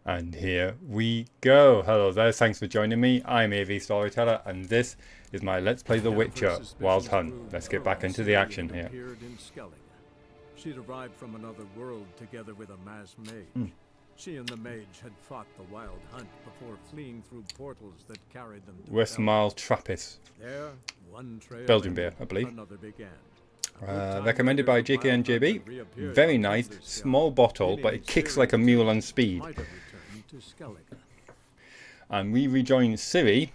And here we go. Hello there, thanks for joining me. I'm AVStoryteller, and this is my Let's Play The Witcher Wild Hunt. Let's get back into the action here. She'd arrived from another world together with a masked mage. She and the mage had fought the Wild Hunt before fleeing through portals that carried them to Westmalle Trappist. There, one trail Belgian beer, I believe. another began. Recommended by JK and JB. Very nice, small bottle, but it kicks like a mule on speed. And we rejoin Ciri,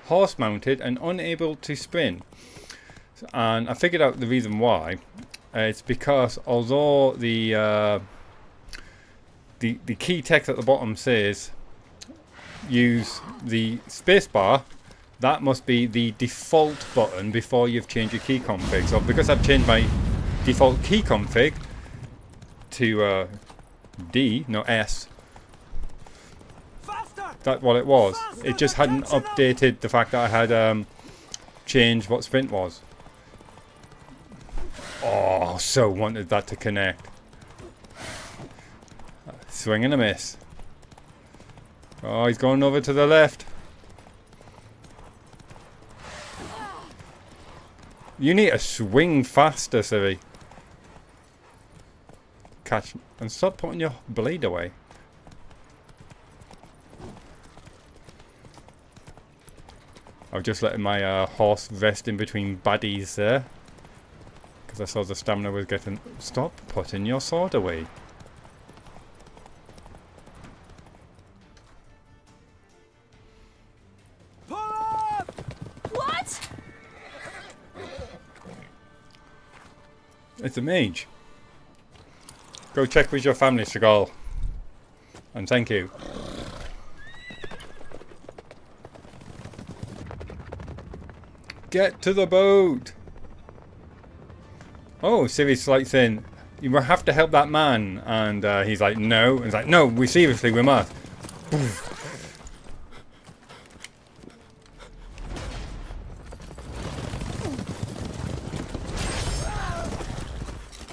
horse-mounted and unable to spin. And I figured out the reason why. It's because although the key text at the bottom says use the spacebar, that must be the default button before you've changed your key config. So because I've changed my default key config to D, no S, that's what it was. It just hadn't updated the fact that I had changed what sprint was. Oh, so wanted that to connect. Swing and a miss. Oh, he's going over to the left. You need to swing faster, Ciri. Catch and stop putting your blade away. I've just letting my horse rest in between baddies there. Because I saw the stamina was getting... Stop putting your sword away. What? It's a mage. Go check with your family, Seagal. And thank you. Get to the boat! Oh, Ciri's like saying, you will have to help that man. And he's like, no. And he's like, no, we seriously, we must.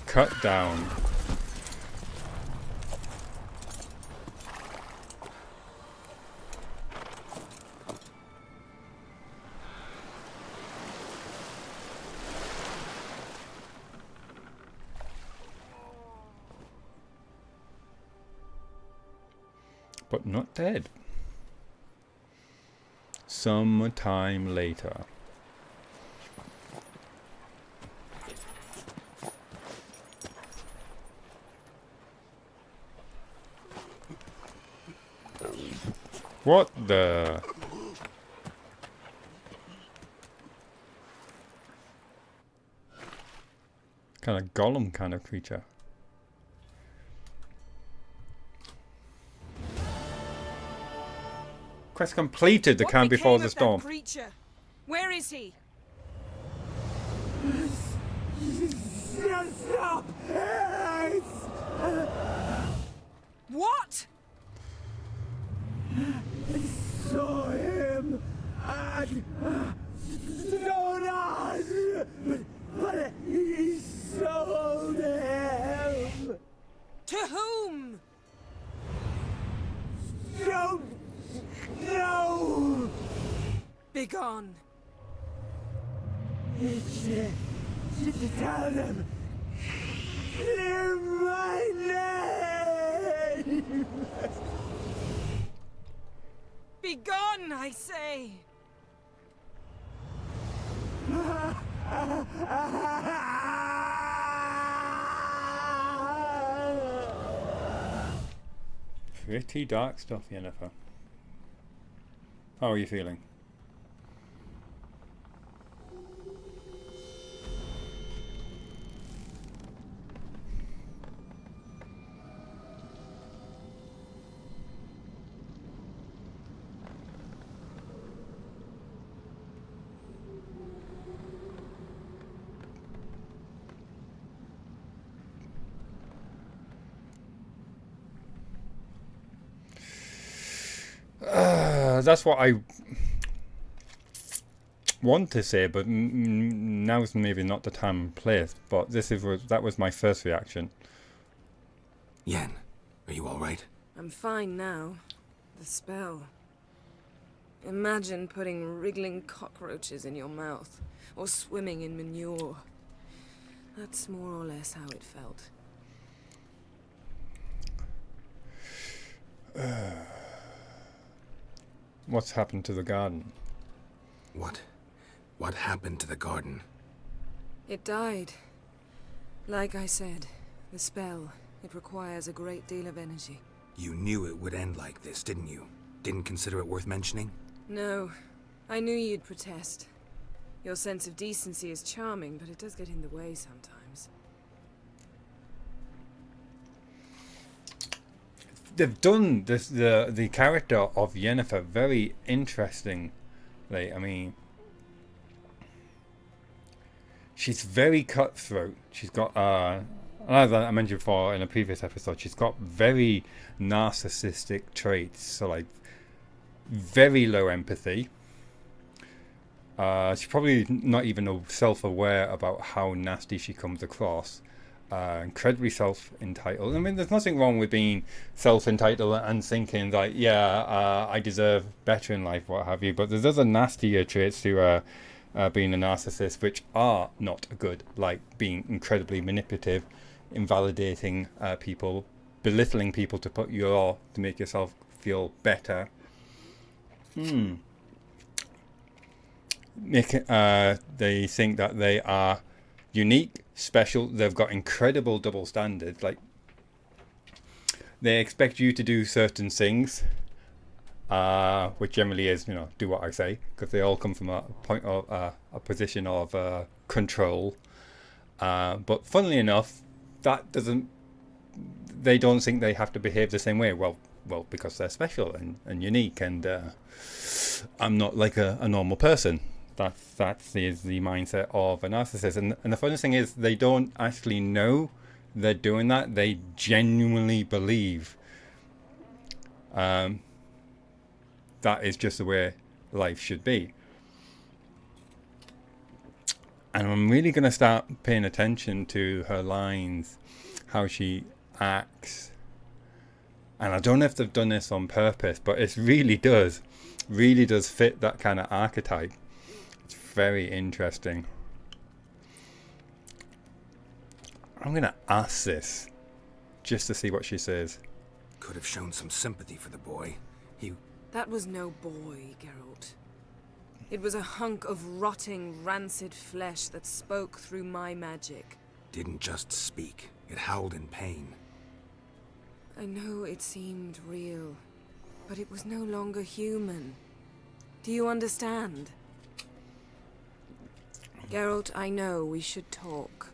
Cut down. But not dead. Some time later. What the? Kind of golem kind of creature. Quest completed. The calm before the storm. Creature? Where is he? What? I saw him and but he sold him. To whom? Don't know. Begone. Tell them. Clear my name. Begone, I say. Pretty dark stuff, Yennefer. How are you feeling? That's what I want to say, but now's maybe not the time and place. But that was my first reaction. Yen, are you all right? I'm fine now. The spell. Imagine putting wriggling cockroaches in your mouth, or swimming in manure. That's more or less how it felt. What's happened to the garden? What happened to the garden? It died. Like I said, the spell, it requires a great deal of energy. You knew it would end like this, didn't you? Didn't consider it worth mentioning? No, I knew you'd protest. Your sense of decency is charming, but it does get in the way sometimes. They've done this, the character of Yennefer very interestingly. I mean, she's very cutthroat. She's got, as I mentioned before in a previous episode, she's got very narcissistic traits. So, like, very low empathy. She's probably not even self-aware about how nasty she comes across. Incredibly self-entitled. I mean, there's nothing wrong with being self-entitled and thinking like, yeah, I deserve better in life, what have you. But there's other nastier traits to being a narcissist, which are not good, like being incredibly manipulative, invalidating people, belittling people to make yourself feel better. They think that they are unique, special. They've got incredible double standards. Like, they expect you to do certain things, which generally is, do what I say, because they all come from a point of a position of control. But funnily enough, they don't think they have to behave the same way. Well, because they're special and unique, and I'm not like a normal person. That's the mindset of a narcissist. And the funny thing is, they don't actually know they're doing that. They genuinely believe that is just the way life should be. And I'm really going to start paying attention to her lines, how she acts. And I don't know if they've done this on purpose, but it really does fit that kind of archetype. It's very interesting. I'm going to ask this just to see what she says. Could have shown some sympathy for the boy. That was no boy, Geralt. It was a hunk of rotting, rancid flesh that spoke through my magic. Didn't just speak. It howled in pain. I know it seemed real, but it was no longer human. Do you understand? Geralt, I know we should talk,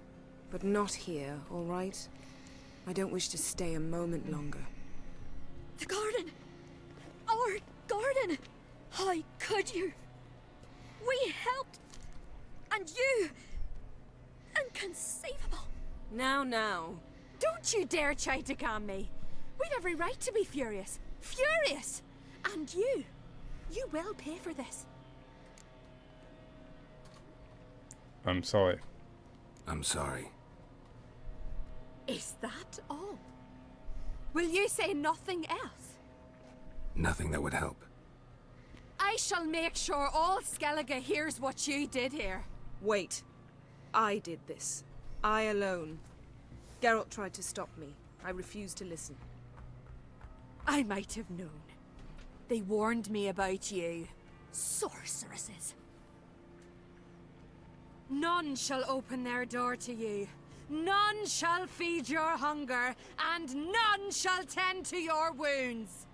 but not here, all right? I don't wish to stay a moment longer. The garden! Our garden! How could you? We helped! And you! Inconceivable! Now. Don't you dare try to calm me! We've every right to be furious! Furious! And you will pay for this. I'm sorry. I'm sorry. Is that all? Will you say nothing else? Nothing that would help. I shall make sure all Skellige hears what you did here. Wait. I did this. I alone. Geralt tried to stop me. I refused to listen. I might have known. They warned me about you. Sorceresses. None shall open their door to you. None shall feed your hunger, and none shall tend to your wounds.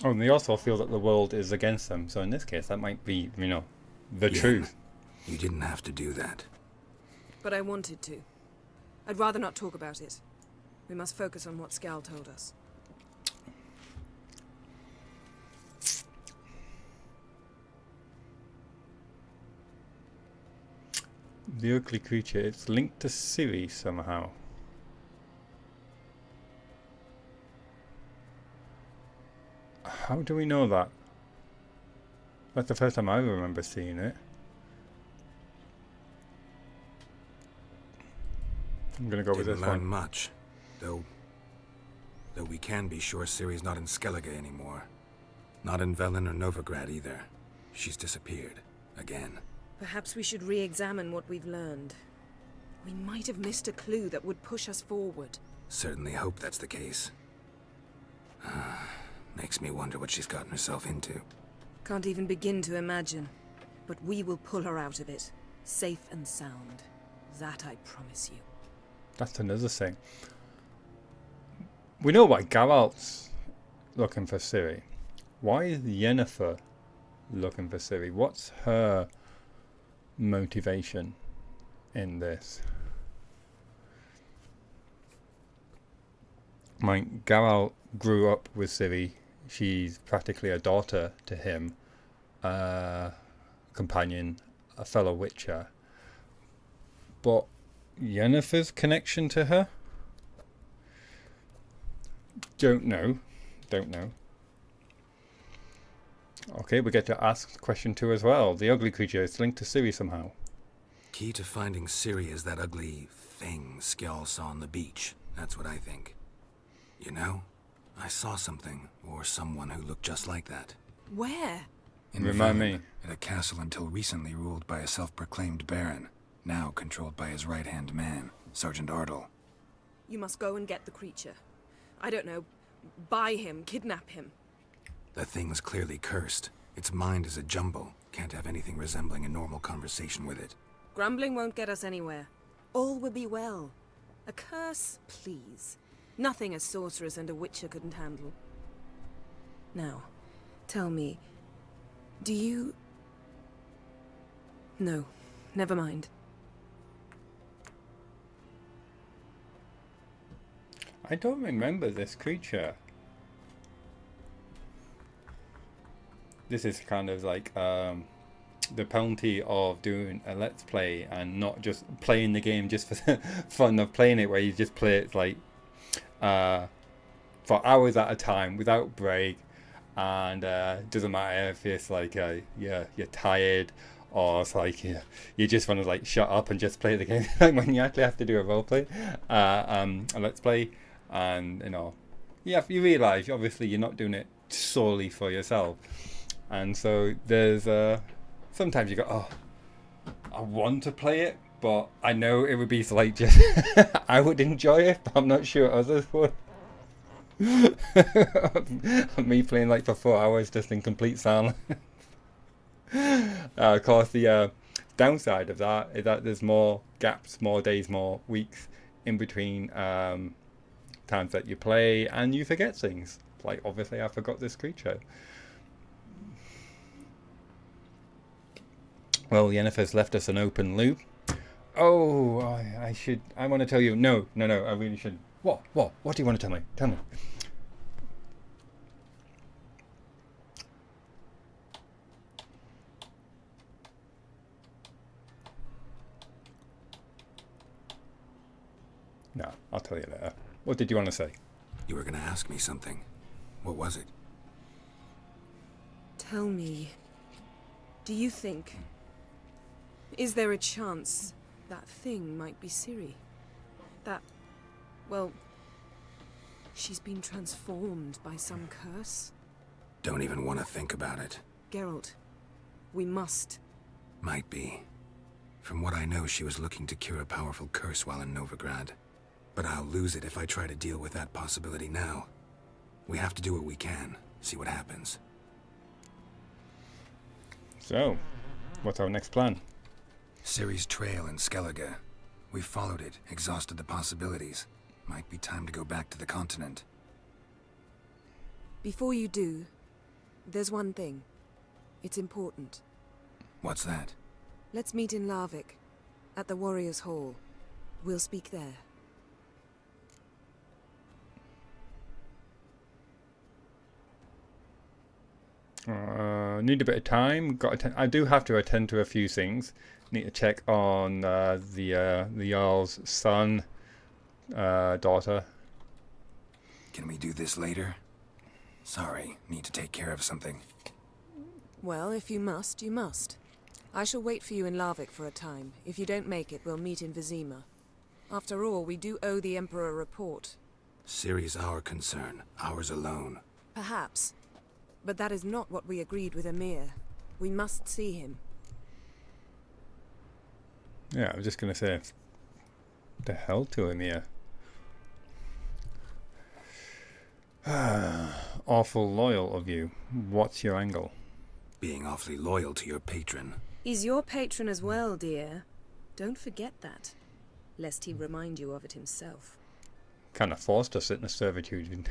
Oh, and they also feel that the world is against them. So in this case, that might be, the truth. You didn't have to do that. But I wanted to. I'd rather not talk about it. We must focus on what Skal told us. The ugly creature, it's linked to Ciri somehow. How do we know that? That's the first time I remember seeing it. I'm gonna go with Didn't this learn one. much, though we can be sure Ciri's not in Skellige anymore. Not in Velen or Novigrad either. She's disappeared. Again. Perhaps we should re-examine what we've learned. We might have missed a clue that would push us forward. Certainly hope that's the case. Makes me wonder what she's gotten herself into. Can't even begin to imagine. But we will pull her out of it. Safe and sound. That I promise you. That's another thing. We know why Geralt's looking for Ciri. Why is Yennefer looking for Ciri? What's her motivation in this? Geralt grew up with Ciri. She's practically a daughter to him, a companion, a fellow Witcher. But Yennefer's connection to her? Don't know. Okay, we get to ask question 2 as well. The ugly creature is linked to Ciri somehow. Key to finding Ciri is that ugly thing Skjall saw on the beach. That's what I think. You know, I saw something, or someone who looked just like that. Where? Remind me. At a castle until recently ruled by a self-proclaimed baron, now controlled by his right-hand man, Sergeant Ardle. You must go and get the creature. I don't know. Buy him, kidnap him. The thing's clearly cursed. Its mind is a jumble. Can't have anything resembling a normal conversation with it. Grumbling won't get us anywhere. All will be well. A curse, please. Nothing a sorceress and a witcher couldn't handle. Now, tell me, do you... No, never mind. I don't remember this creature. This is kind of like the penalty of doing a let's play and not just playing the game just for the fun of playing it, where you just play it like for hours at a time without break, and doesn't matter if it's like you're tired, or it's like you just want to like shut up and just play the game. Like when you actually have to do a role play, a let's play, and you realise obviously you're not doing it solely for yourself, and so there's sometimes you go, oh, I want to play it, but I know it would be like just I would enjoy it, but I'm not sure others would. Me playing like for 4 hours just in complete silence. Of course, the downside of that is that there's more gaps, more days, more weeks in between times that you play, and you forget things. Like obviously, I forgot this creature. Well, Yennefer's left us an open loop. Oh, I want to tell you. No, I really shouldn't. What do you want to tell me? Tell me. No, I'll tell you later. What did you want to say? You were going to ask me something. What was it? Tell me, do you think... Is there a chance that thing might be Ciri? That, well, she's been transformed by some curse? Don't even want to think about it. Geralt, we must. Might be. From what I know, she was looking to cure a powerful curse while in Novigrad. But I'll lose it if I try to deal with that possibility now. We have to do what we can, see what happens. So, what's our next plan? Ciri's trail in Skellige. We've followed it, exhausted the possibilities. Might be time to go back to the continent. Before you do, there's one thing. It's important. What's that? Let's meet in Larvik, at the Warriors' Hall. We'll speak there. Need a bit of time. I do have to attend to a few things. Need to check on the Jarl's son, daughter. Can we do this later? Sorry, need to take care of something. Well, if you must, you must. I shall wait for you in Larvik for a time. If you don't make it, we'll meet in Vizima. After all, we do owe the Emperor a report. Ciri's our concern, ours alone. Perhaps. But that is not what we agreed with Emir. We must see him. Yeah, I was just going to say, the hell to Emir. Awful loyal of you. What's your angle? Being awfully loyal to your patron. He's your patron as well, dear. Don't forget that, lest he remind you of it himself. Kind of forced us into servitude.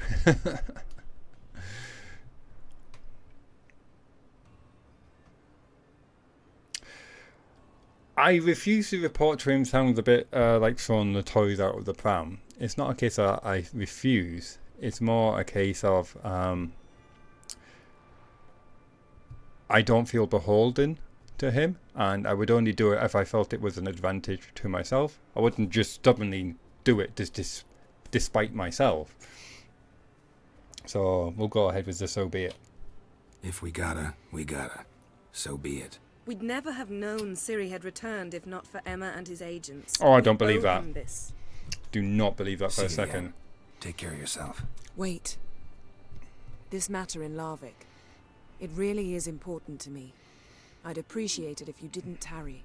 I refuse to report to him sounds a bit like throwing the toys out of the pram. It's not a case of I refuse. It's more a case of I don't feel beholden to him, and I would only do it if I felt it was an advantage to myself. I wouldn't just stubbornly do it despite myself. So we'll go ahead with the so be it. If we gotta, we gotta. So be it. We'd never have known Ciri had returned if not for Emma and his agents. Oh, I We don't believe owe that. him this. Do not believe that for a See ya. second. Take care of yourself. Wait. This matter in Larvik. It really is important to me. I'd appreciate it if you didn't tarry.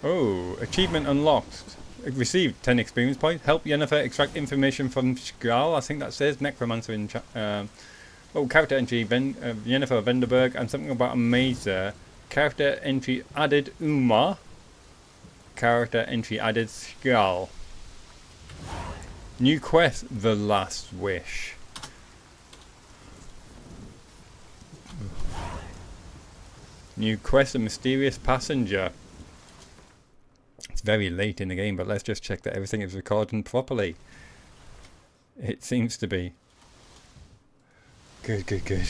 Oh, achievement unlocked. Received 10 experience points. Help Yennefer extract information from Skral. I think that says Necromancer in character entry, Yennefer Venderberg, and something about a maze there. Character entry added Umar. Character entry added Skral. New quest, The Last Wish. New quest, A Mysterious Passenger. It's very late in the game, but let's just check that everything is recording properly. It seems to be. Good, good, good.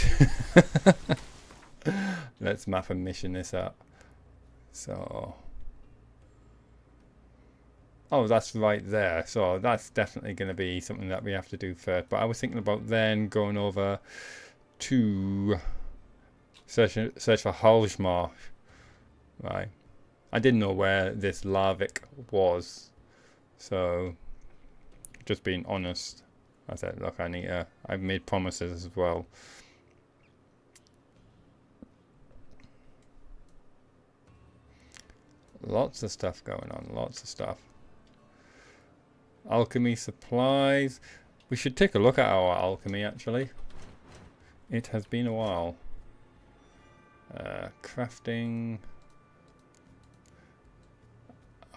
Let's map and mission this up. So. Oh, that's right there. So that's definitely going to be something that we have to do first. But I was thinking about then going over to search for Halsmarsh. Right. I didn't know where this Larvik was. So, just being honest. I said, look, I need to... I've made promises as well. Lots of stuff going on. Lots of stuff. Alchemy supplies. We should take a look at our alchemy, actually. It has been a while. Crafting.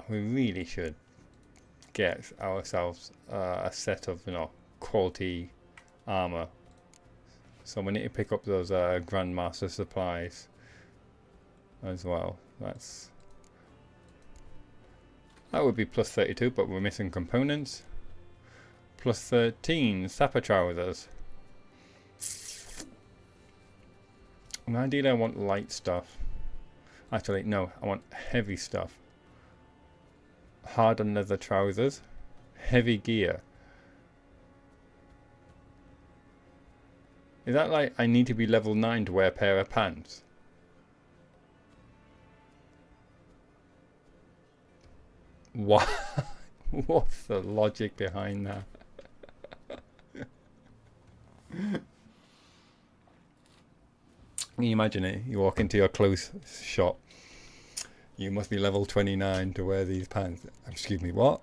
We really should get ourselves a set of, quality armor. So we need to pick up those Grandmaster supplies as well. That would be plus 32, but we're missing components. Plus 13, Sapper trousers. And ideally I want light stuff. Actually, no, I want heavy stuff. Hardened leather trousers. Heavy gear. Is that like I need to be level 9 to wear a pair of pants? What? What's the logic behind that? Can you imagine it? You walk into your clothes shop. You must be level 29 to wear these pants. Excuse me, what?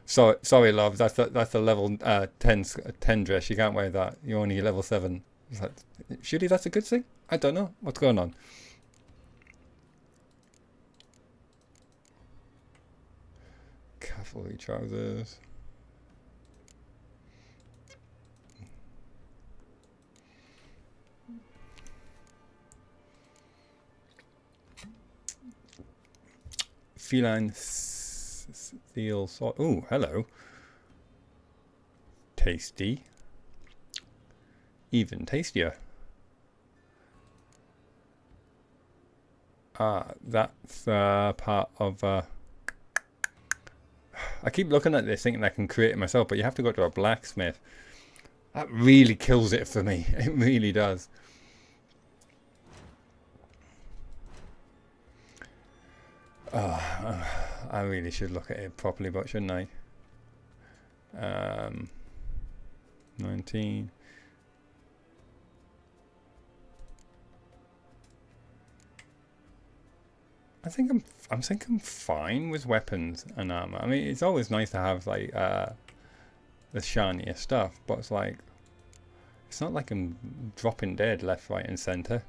Sorry, love. That's a level 10 dress. You can't wear that. You're only level 7. Surely that's a good thing? I don't know. What's going on? Cavalry trousers. Feline steel sword. Oh, hello. Tasty. Even tastier. That's part of... I keep looking at this thinking I can create it myself, but you have to go to a blacksmith. That really kills it for me. It really does. Oh, I really should look at it properly, but shouldn't I? 19. I think I'm fine with weapons and armor. I mean, it's always nice to have like the shinier stuff, but it's like it's not like I'm dropping dead left, right, and center.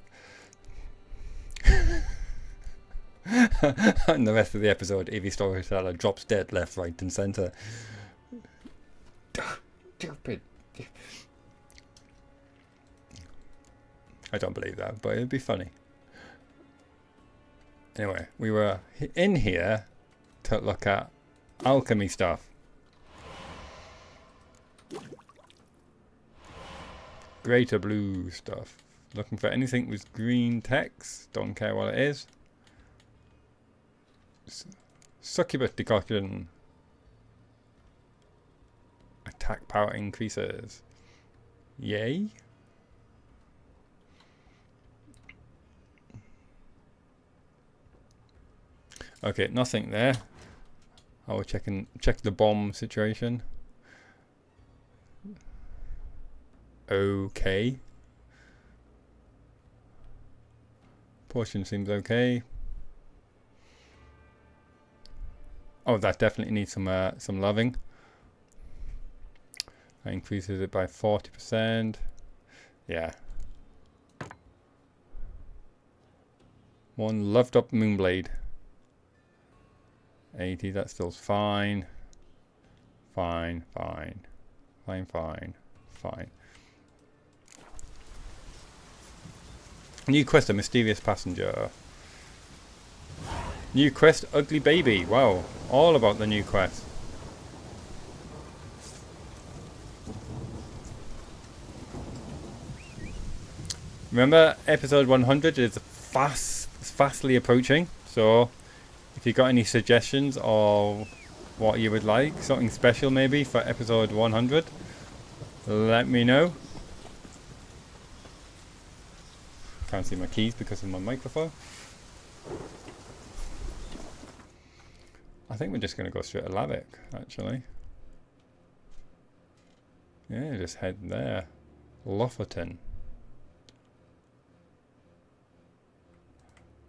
And the rest of the episode, AVStoryteller drops dead left, right, and center. Stupid. I don't believe that, but it'd be funny. Anyway, we were in here to look at alchemy stuff. Greater blue stuff. Looking for anything with green text. Don't care what it is. Succubus decoction. Attack power increases. Yay. Okay, nothing there. I will check the bomb situation. Okay. Portion seems okay. Oh, that definitely needs some loving. That increases it by 40%. Yeah. One loved up moonblade. 80, that still's fine. Fine. New quest, a mysterious passenger. New quest, ugly baby. Wow, all about the new quest. Remember, episode 100 is fastly approaching. So, if you got any suggestions of what you would like, something special maybe for episode 100, let me know. Can't see my keys because of my microphone. I think we're just going to go straight to Lavik, actually. Yeah, just head there. Lofferton.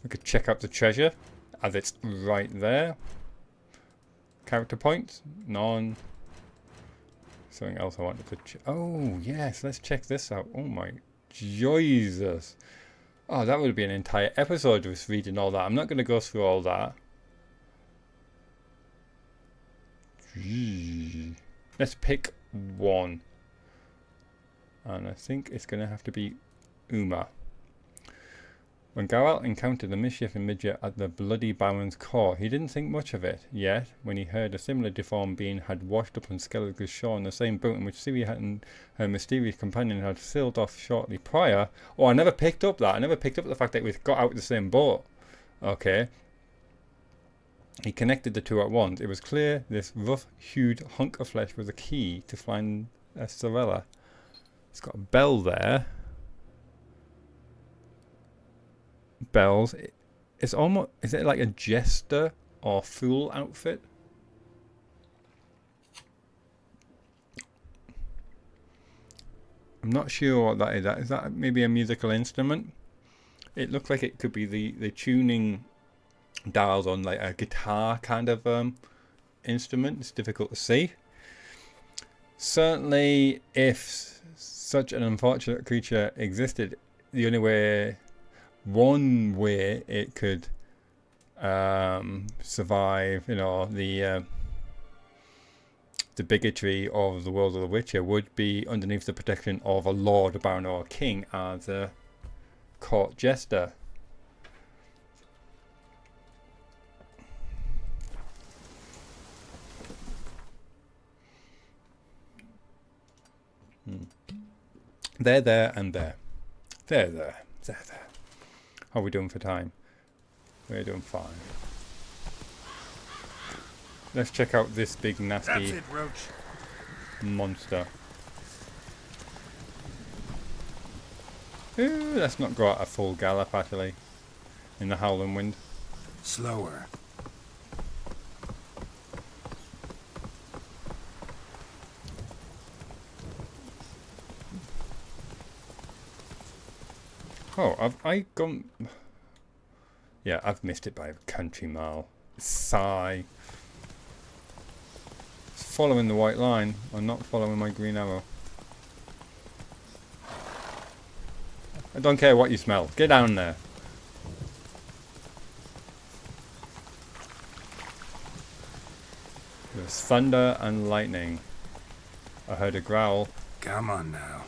We could check out the treasure, as it's right there. Character points? None. Something else I wanted to oh, yes, let's check this out. Oh my Jesus. Oh, that would be an entire episode with reading all that. I'm not going to go through all that. Let's pick one. And I think it's going to have to be Uma. When Geralt encountered the mischievous midget at the Bloody Baron's court, he didn't think much of it. Yet, when he heard a similar deformed being had washed up on Skellige's shore in the same boat in which Ciri and her mysterious companion had sailed off shortly prior... Oh, I never picked up that. I never picked up the fact that we got out of the same boat. Okay. He connected the two at once. It was clear this rough-hued hunk of flesh was a key to find Sorella. It's got a bell there. Bells. It's almost... Is it like a jester or fool outfit? I'm not sure what that is. Is that maybe a musical instrument? It looks like it could be the tuning dials on like a guitar kind of instrument. It's difficult to see. Certainly, if such an unfortunate creature existed, the only way... One way it could survive, you know, the bigotry of the world of the Witcher would be underneath the protection of a lord, a baron, or a king as a court jester. They're there and there. They're there. They're there. How are we doing for time? We're doing fine. Let's check out this big nasty That's it, Roach. monster. Ooh, let's not go at a full gallop actually. In the howling wind. Slower. Oh, have I gone... Yeah, I've missed it by a country mile. Sigh. It's following the white line. I'm not following my green arrow. I don't care what you smell. Get down there. There's thunder and lightning. I heard a growl. Come on now.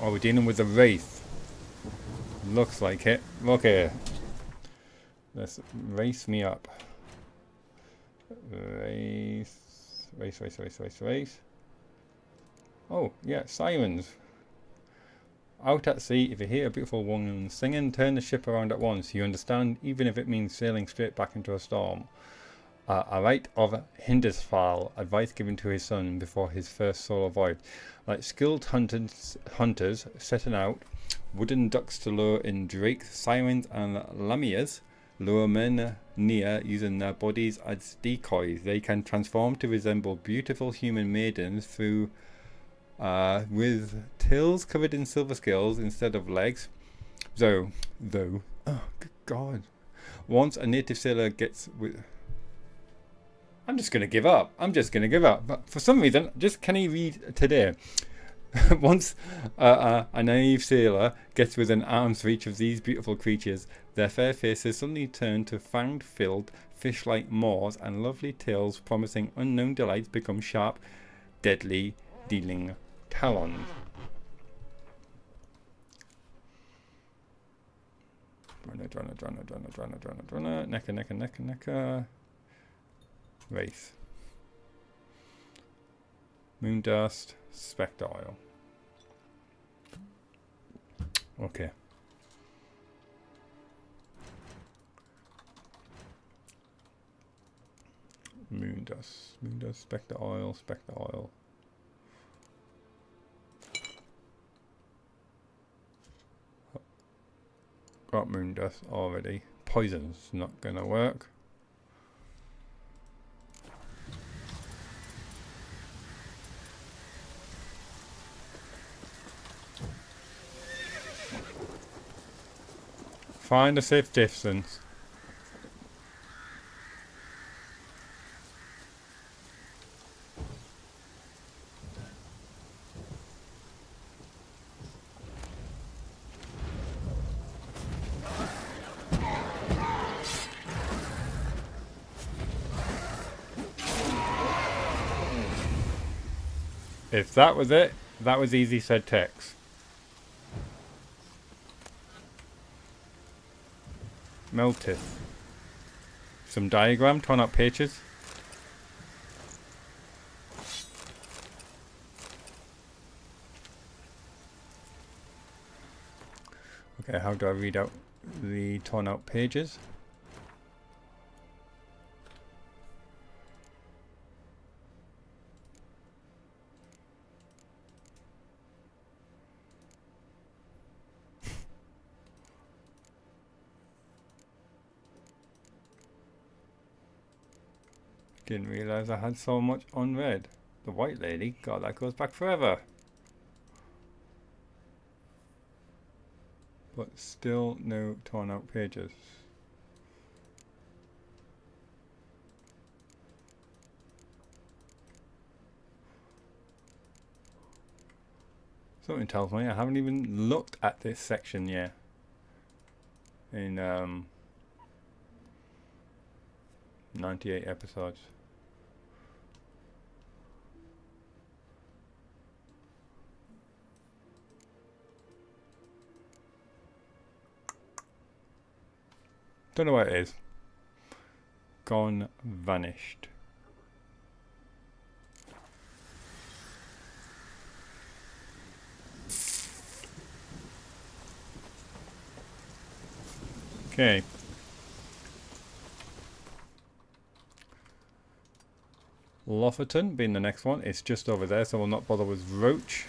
Oh, we're dealing with a wraith. Looks like it. Look here. Let's race me up. Race. Race, race, race, race, race. Oh, yeah, sirens. Out at sea, if you hear a beautiful woman singing, turn the ship around at once. You understand, even if it means sailing straight back into a storm. A rite of Hindisfal, advice given to his son before his first solo voyage. Like skilled hunters setting out, wooden ducks to lure in drakes, sirens and lamias lure men near using their bodies as decoys. They can transform to resemble beautiful human maidens through with tails covered in silver scales instead of legs. Though, oh good God! Once a native sailor gets with, I'm just gonna give up. I'm just gonna give up. But for some reason, just can he read today? Once a naive sailor gets within arm's reach of these beautiful creatures, their fair faces suddenly turn to fang-filled fish-like maws, and lovely tails promising unknown delights become sharp, deadly, dealing talons. Drunner, necker. Wraith. Moon dust, spectre oil. Okay. Moon dust, spectre oil. Got moon dust already. Poison's not gonna work. Find a safe distance. If that was it, that was easy, said Tex. Melteth. Some diagram, torn up pages. Okay, how do I read out the torn out pages? Didn't realise I had so much unread. The White Lady? God, that goes back forever. But still no torn out pages. Something tells me I haven't even looked at this section yet. In 98 episodes. Don't know what it is. Gone, vanished. Okay. Lofferton being the next one. It's just over there, so we'll not bother with Roach.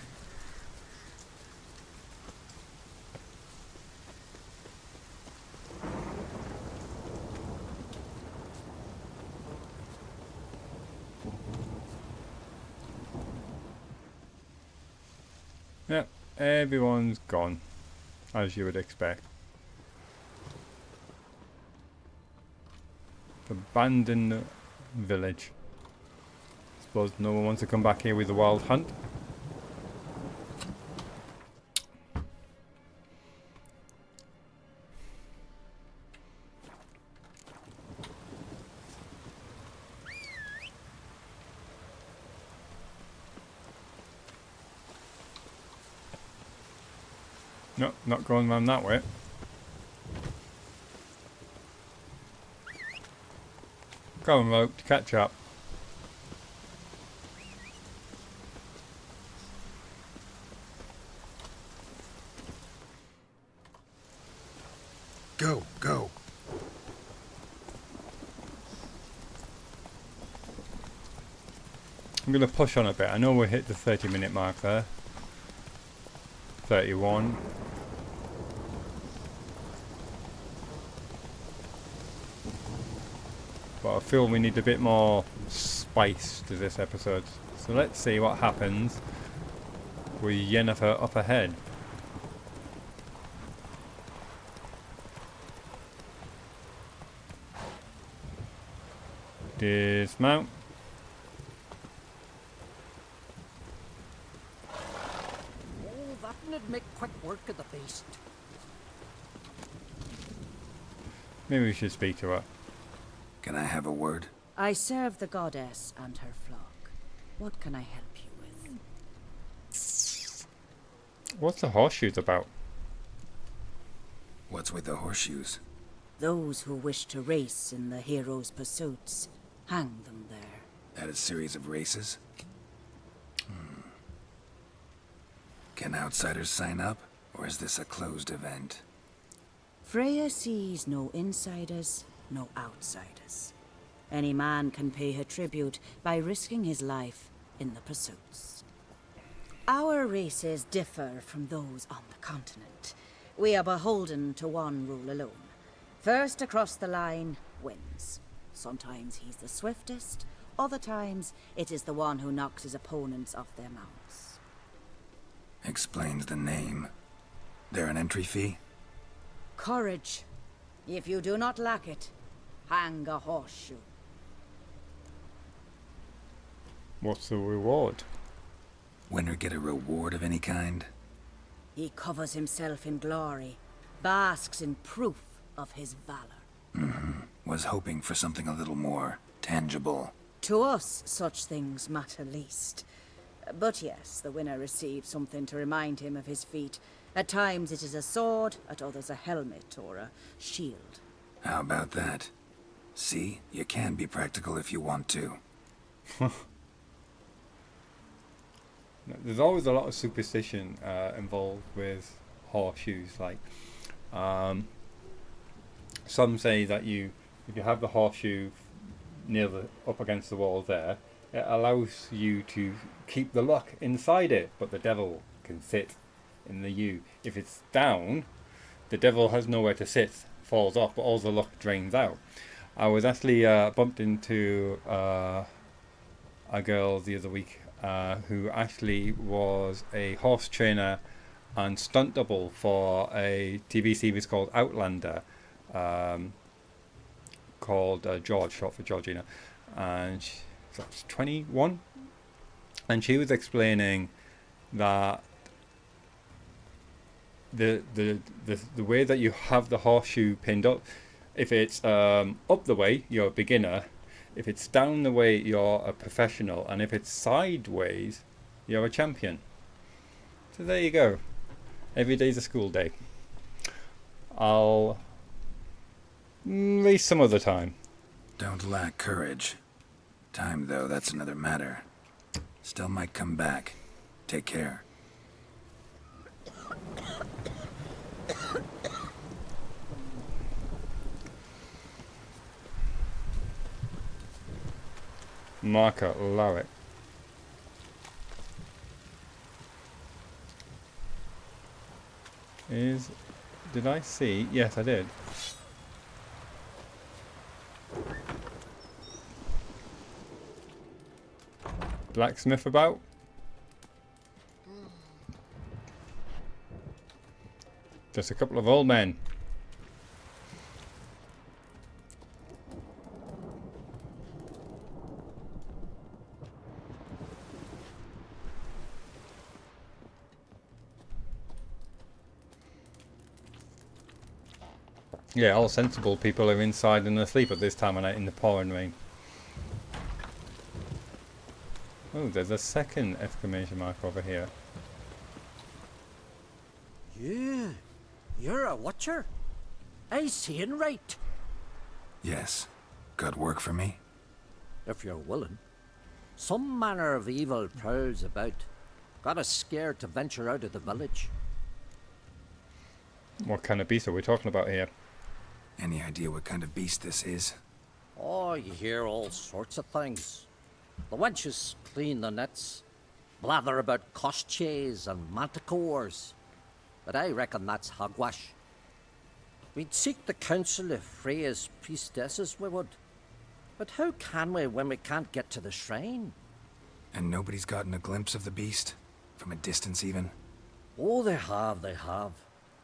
Yep, everyone's gone, as you would expect. Abandoned village. Suppose no one wants to come back here with the wild hunt. No, not going around that way. Go on, Rope, to catch up. Go, go. I'm going to push on a bit. I know we hit the 30-minute mark there. 31. But I feel we need a bit more spice to this episode. So let's see what happens with Yennefer up ahead. Dismount. Oh, that'd make quick work of the beast. Maybe we should speak to her. Can I have a word? I serve the goddess and her flock. What can I help you with? What's the horseshoes about? What's with the horseshoes? Those who wish to race in the hero's pursuits, hang them there. That a series of races? Can outsiders sign up, or is this a closed event? Freya sees no insiders, no outsiders. Any man can pay her tribute by risking his life in the pursuits. Our races differ from those on the continent. We are beholden to one rule alone. First across the line wins. Sometimes he's the swiftest, other times it is the one who knocks his opponents off their mounts. Explains the name. There an entry fee? Courage. If you do not lack it, hang a horseshoe. What's the reward? Winner get a reward of any kind? He covers himself in glory, basks in proof of his valor. Was hoping for something a little more tangible. To us, such things matter least. But yes, the winner receives something to remind him of his feat. At times it is a sword, at others a helmet or a shield. How about that? See, you can be practical if you want to. There's always a lot of superstition involved with horseshoes. Like, some say that if you have the horseshoe up against the wall there, it allows you to keep the luck inside it, but the devil can sit in the U. If it's down, the devil has nowhere to sit, falls off, but all the luck drains out. I was actually bumped into a girl the other week who actually was a horse trainer and stunt double for a TV series called Outlander, called George, short for Georgina, and she's 21, and she was explaining that the way that you have the horseshoe pinned up, if it's up the way, you're a beginner. If it's down the way, you're a professional, and if it's sideways, you're a champion. So there you go. Every day's a school day. I'll race some other time. Don't lack courage. Time, though, that's another matter. Still might come back. Take care. Marker Larrick. Did I see? Yes, I did. Blacksmith about? Just a couple of old men. Yeah, all sensible people are inside and asleep at this time of night in the pouring rain. Oh, there's a second exclamation mark over here. Yeah, you're a watcher. I seeing right. Yes. Got work for me? If you're willing. Some manner of evil prowls about. Got us scared to venture out of the village. What kind of beast are we talking about here? Any idea what kind of beast this is? Oh, you hear all sorts of things. The wenches clean the nets, blather about koshchays and manticores. But I reckon that's hogwash. We'd seek the counsel of Freya's priestesses, we would. But how can we when we can't get to the shrine? And nobody's gotten a glimpse of the beast? From a distance even? Oh, they have, they have.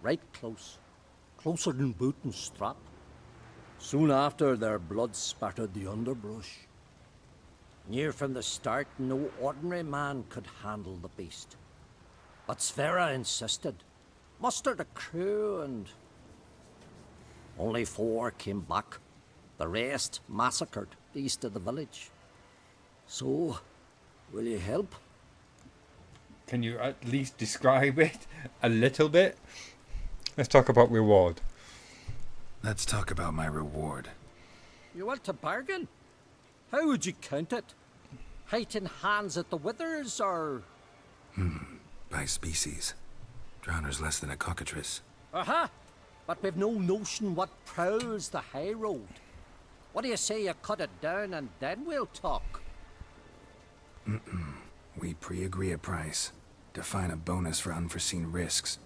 Right close. Closer than boot and strap. Soon after, their blood spattered the underbrush. Near from the start, no ordinary man could handle the beast. But Sverre insisted. Mustered a crew and... only 4 came back. The rest massacred east of the village. So, will you help? Can you at least describe it a little bit? Let's talk about reward. Let's talk about my reward. You want to bargain? How would you count it? Height in hands at the withers, or...? By species. Drowner's less than a cockatrice. Aha! But we've no notion what prowls the high road. What do you say you cut it down and then we'll talk? We pre-agree a price. Define a bonus for unforeseen risks.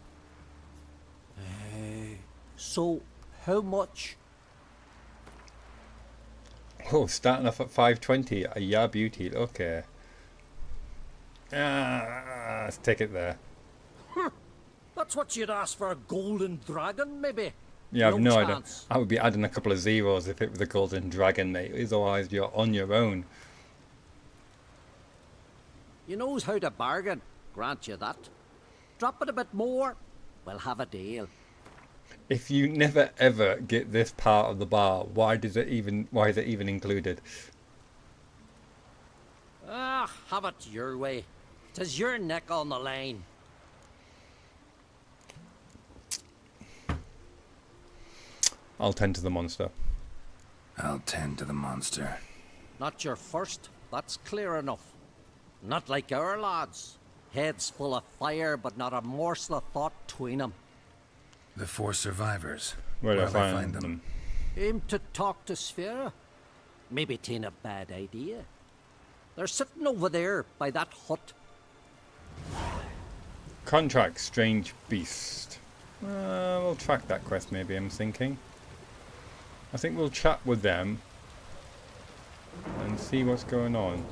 So, how much? Oh, starting off at 520. Yeah, beauty. Okay. Let's take it there. That's what you'd ask for a golden dragon, maybe? Yeah, I've no idea. chance. I would be adding a couple of zeros if it was a golden dragon, mate. Otherwise, you're on your own. You knows how to bargain, grant you that. Drop it a bit more, we'll have a deal. If you never ever get this part of the bar, why is it even included? Ah, have it your way. 'Tis your neck on the line. I'll tend to the monster. I'll tend to the monster. Not your first, that's clear enough. Not like our lads. Heads full of fire, but not a morsel of thought between 'em. The 4 survivors. Where'd I Where'll find them? Aim to talk to Sverre? Maybe 'tain't a bad idea. They're sitting over there by that hut. Contract strange beast. We'll track that quest maybe, I'm thinking. I think we'll chat with them and see what's going on.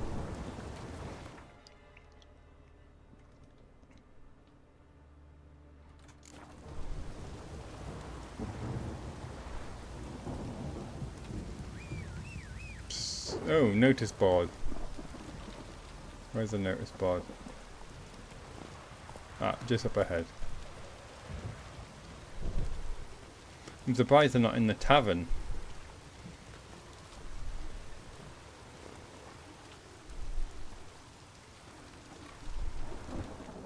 Oh, notice board. Where's the notice board? Ah, just up ahead. I'm surprised they're not in the tavern.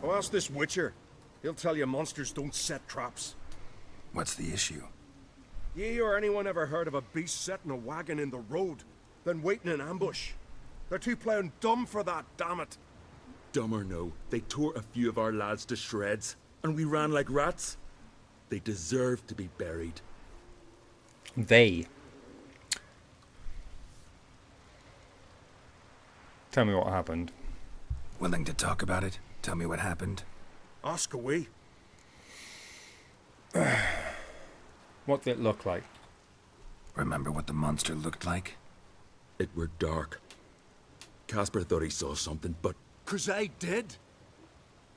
Oh, ask this Witcher. He'll tell you monsters don't set traps. What's the issue? Ye or anyone ever heard of a beast setting a wagon in the road, then waiting in ambush? They're too plough dumb for that, damn it. Dumb or no, they tore a few of our lads to shreds, and we ran like rats. They deserve to be buried. They. tell me what happened. Willing to talk about it? Tell me what happened? Ask away. What did it look like? Remember what the monster looked like? It were dark. Casper thought he saw something, but 'Cause I did.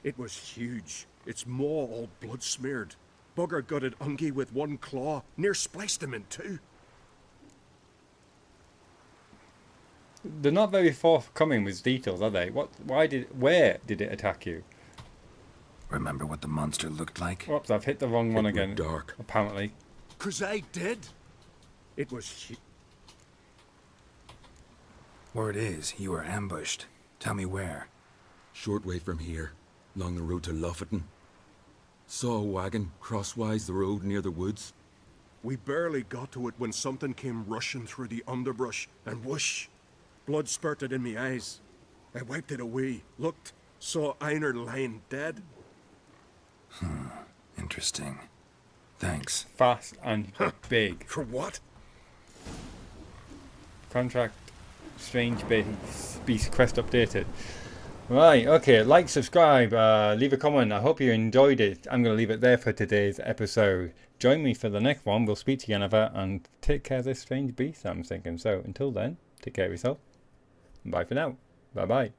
It was huge. Its maw all blood smeared. Bugger gutted Ungie with one claw, near spliced him in two. They're not very forthcoming with details, are they? Where did it attack you? Remember what the monster looked like? Whoops, I've hit the wrong one it were again. dark. Apparently. 'Cause I did. It was Word is, you were ambushed. Tell me where. Short way from here, along the road to Lofferton. Saw a wagon crosswise the road near the woods. We barely got to it when something came rushing through the underbrush, and whoosh! Blood spurted in me eyes. I wiped it away, looked, saw Einar lying dead. Interesting. Thanks. Fast and big. For what? Contract strange beast quest updated. Right, okay, like, subscribe, leave a comment. I hope you enjoyed it. I'm going to leave it there for today's episode. Join me for the next one. We'll speak to you another and take care of this strange beast, I'm thinking. So until then, take care of yourself. Bye for now. Bye bye.